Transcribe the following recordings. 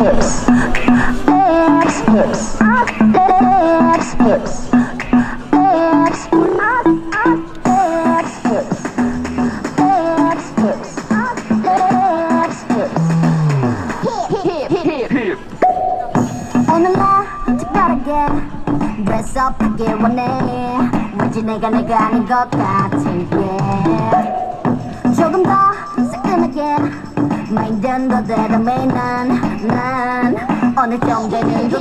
오늘 나 특별하게 드레스업하길 원해. 왠지 내가 아닌 것 같은 게 조금 더 새끈하게 마인드는 더 대담해. 난 어느 정도는 더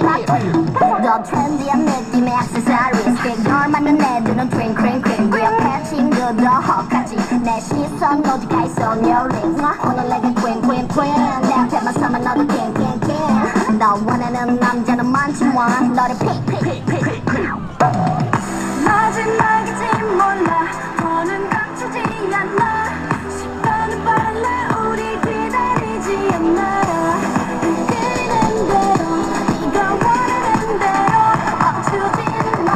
트렌디한 느낌의 액세서리스. 널 만난 애들은 트윙크링크링 그 옆에 친구도 헉하지. 내 시선 오직 가있어 your lips. 오늘 내가 queen 내 앞에만 서면 너도 king 너 원하는 남자는 많지만 너를 픽 마지막이지 몰라 더는 감추지 않아. 시간은 빨래 우리 기다리지 않아. 끌리는 대로 네가 원하는 대로 멈추지 마.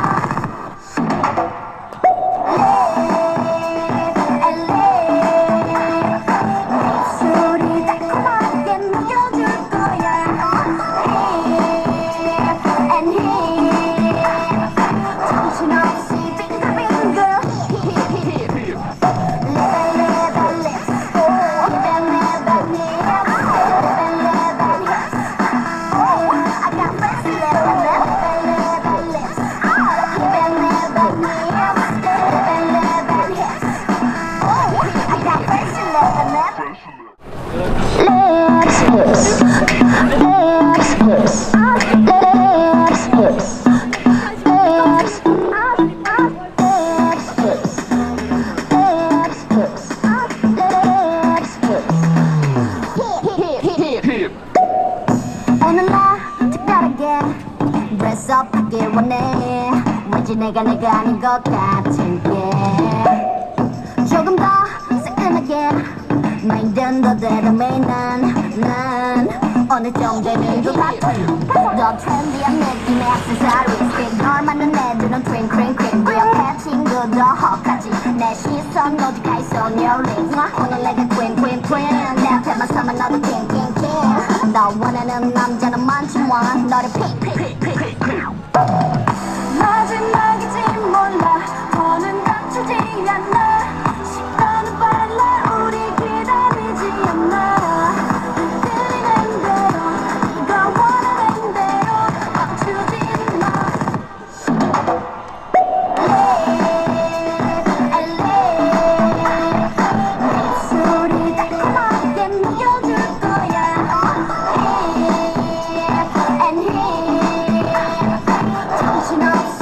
입술이 달콤하게 녹여줄 거야. And here 정신없이 빙글빙글 Level lips Level hips I got fancy level lips Level hips I got fancy level 오늘 나 특별하게 드레스업하길 원해. 왠지 내가 아닌 것 같은 게 조금 더 새끈하게 마인드는 더 대담해. 난 어느 정도는 더 트렌디한 느낌의 액세서리스. 널 만난 애들은 트윙크링크링 그 옆에 친구도 헉하지. 내 시선 오직 가있어 your lips. 오늘 내가 queen 내 앞에만 서면 너도 king 너 원하는 남자는 많지만 너를 픽 마지막이지 몰라 더는 감추지 않아. 시간은 빨래 우리 기다리지 않아. 끌리는 대로 네가 원하는 대로 멈추지 마. 입술이 달콤하게 녹여줄 거야. And here 정신없이